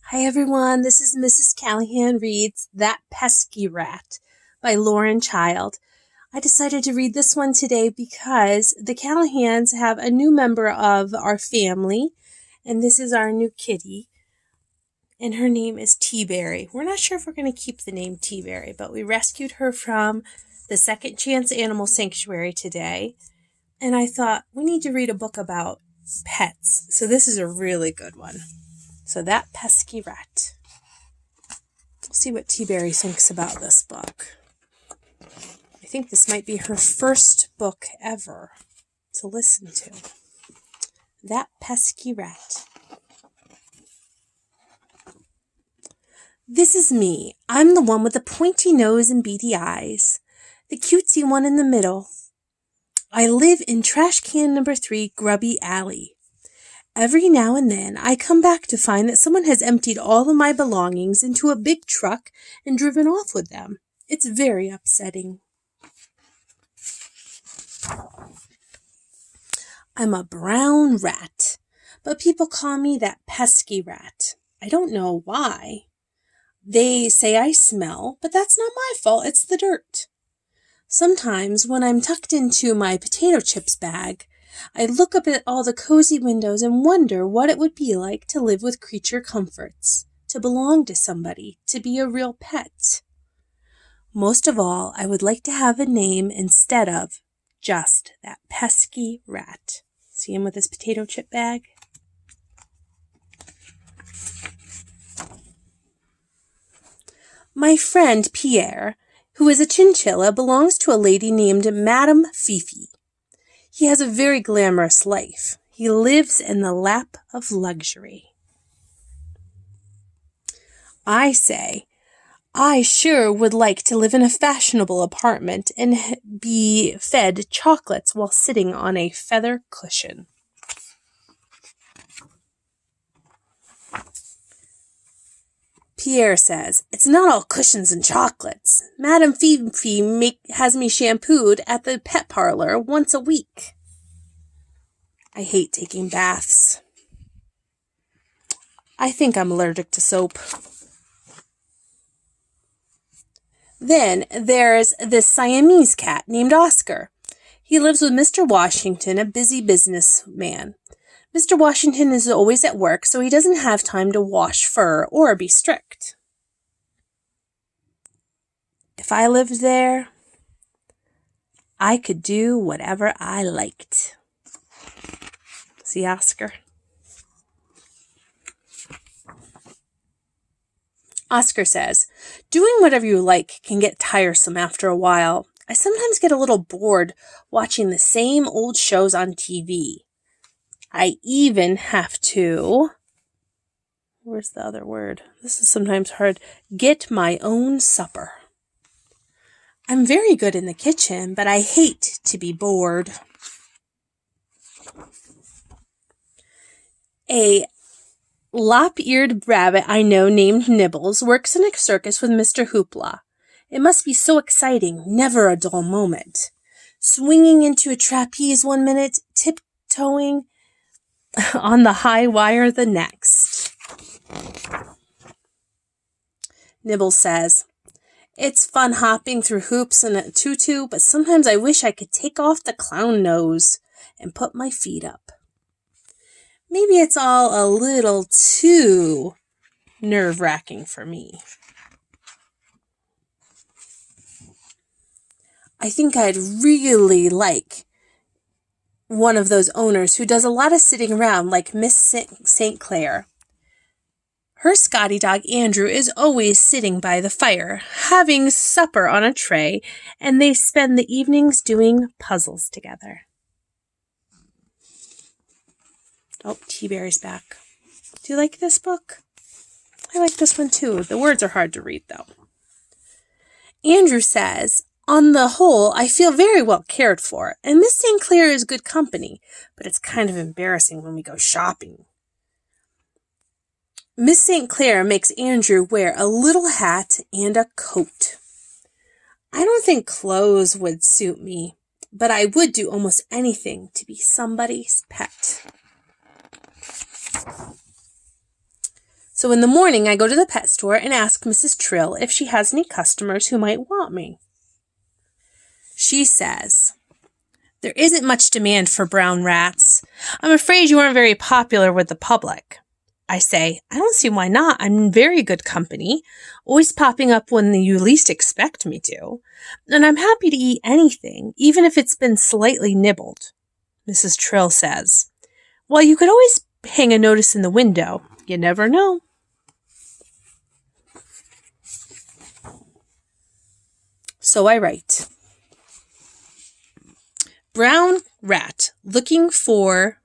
Hi everyone, this is Mrs. Callahan reads That Pesky Rat by Lauren Child. I decided to read this one today because the Callahans have a new member of our family, and this is our new kitty, and her name is T-Berry. We're not sure if we're going to keep the name T-Berry, but we rescued her from the Second Chance Animal Sanctuary today, and I thought we need to read a book about pets, so this is a really good one. So That Pesky Rat. We'll see what T-Berry thinks about this book. I think this might be her first book ever to listen to. That Pesky Rat. This is me. I'm the one with the pointy nose and beady eyes. The cutesy one in the middle. I live in trash can number 3, Grubby Alley. Every now and then, I come back to find that someone has emptied all of my belongings into a big truck and driven off with them. It's very upsetting. I'm a brown rat, but people call me that pesky rat. I don't know why. They say I smell, but that's not my fault, it's the dirt. Sometimes, when I'm tucked into my potato chips bag, I look up at all the cozy windows and wonder what it would be like to live with creature comforts, to belong to somebody, to be a real pet. Most of all, I would like to have a name instead of just that pesky rat. See him with his potato chip bag? My friend Pierre, who is a chinchilla, belongs to a lady named Madame Fifi. He has a very glamorous life. He lives in the lap of luxury. I say, I sure would like to live in a fashionable apartment and be fed chocolates while sitting on a feather cushion. Pierre says, it's not all cushions and chocolates. Madame Fifi has me shampooed at the pet parlor once a week. I hate taking baths. I think I'm allergic to soap. Then there's this Siamese cat named Oscar. He lives with Mr. Washington, a busy businessman. Mr. Washington is always at work, so he doesn't have time to wash fur or be strict. If I lived there, I could do whatever I liked. See, Oscar? Oscar says, doing whatever you like can get tiresome after a while. I sometimes get a little bored watching the same old shows on TV. I even have to, where's the other word? This is sometimes hard, get my own supper. I'm very good in the kitchen, but I hate to be bored. A lop-eared rabbit I know named Nibbles works in a circus with Mr. Hoopla. It must be so exciting, never a dull moment. Swinging into a trapeze one minute, tiptoeing on the high wire the next. Nibbles says, it's fun hopping through hoops in a tutu, but sometimes I wish I could take off the clown nose and put my feet up. Maybe it's all a little too nerve-wracking for me. I think I'd really like one of those owners who does a lot of sitting around like Miss St. Clair. Her Scotty dog Andrew is always sitting by the fire, having supper on a tray, and they spend the evenings doing puzzles together. Oh, T-Berry's back. Do you like this book? I like this one too. The words are hard to read though. Andrew says, on the whole, I feel very well cared for, and Miss St. Clair is good company, but it's kind of embarrassing when we go shopping. Miss St. Clair makes Andrew wear a little hat and a coat. I don't think clothes would suit me, but I would do almost anything to be somebody's pet. So in the morning, I go to the pet store and ask Mrs. Trill if she has any customers who might want me. She says, "There isn't much demand for brown rats. I'm afraid you aren't very popular with the public." I say, "I don't see why not. I'm in very good company, always popping up when you least expect me to. And I'm happy to eat anything, even if it's been slightly nibbled." Mrs. Trill says, "Well, you could always hang a notice in the window. You never know." So I write, brown rat looking for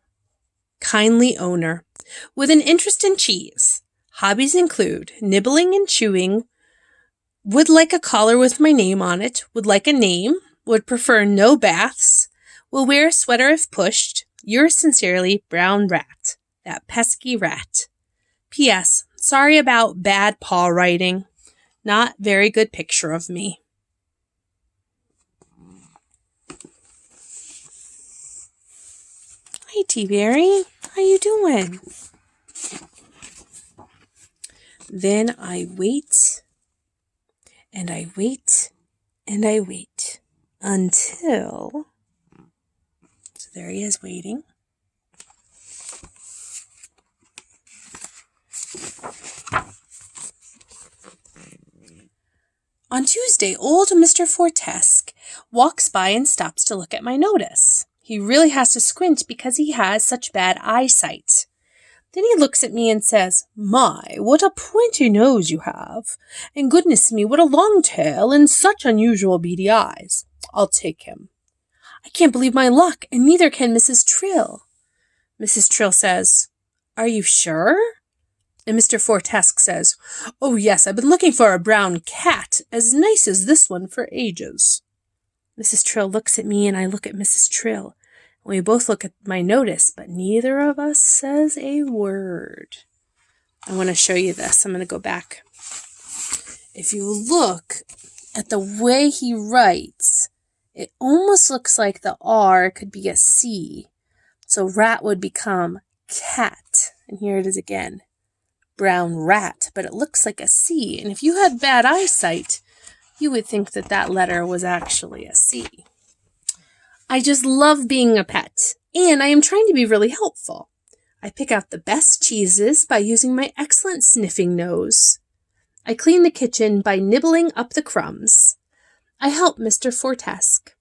kindly owner with an interest in cheese. Hobbies include nibbling and chewing. Would like a collar with my name on it. Would like a name. Would prefer no baths. Will wear a sweater if pushed. Yours sincerely, Brown Rat. That pesky rat. P.S. Sorry about bad paw writing. Not very good picture of me. Hey, T-Berry. How you doing? Then I wait, and I wait, and I wait until... So there he is waiting. On Tuesday, old Mr. Fortesque walks by and stops to look at my notice. He really has to squint because he has such bad eyesight. Then he looks at me and says, "My, what a pointy nose you have! And goodness me, what a long tail and such unusual beady eyes! I'll take him." I can't believe my luck, and neither can Mrs. Trill. Mrs. Trill says, "Are you sure?" And Mr. Fortesque says, "Oh yes, I've been looking for a brown cat as nice as this one for ages." Mrs. Trill looks at me and I look at Mrs. Trill. We both look at my notice, but neither of us says a word. I want to show you this. I'm going to go back. If you look at the way he writes, it almost looks like the R could be a C. So rat would become cat. And here it is again. Brown rat, but it looks like a C. And if you had bad eyesight, you would think that that letter was actually a C. I just love being a pet, and I am trying to be really helpful. I pick out the best cheeses by using my excellent sniffing nose. I clean the kitchen by nibbling up the crumbs. I help Mr. Fortesque.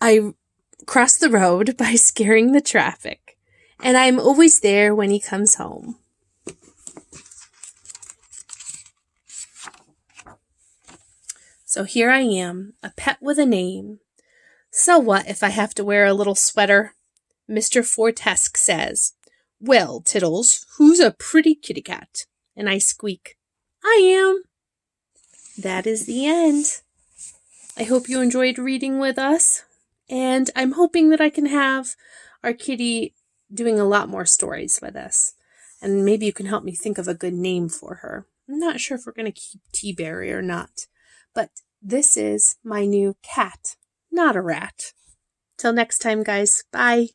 I cross the road by scaring the traffic, and I am always there when he comes home. So here I am, a pet with a name. So what if I have to wear a little sweater? Mr. Fortesque says, "Well, Tittles, who's a pretty kitty cat?" And I squeak, "I am." That is the end. I hope you enjoyed reading with us, and I'm hoping that I can have our kitty doing a lot more stories with us. And maybe you can help me think of a good name for her. I'm not sure if we're going to keep T-Berry or not, but this is my new cat. Not a rat. Till next time, guys. Bye.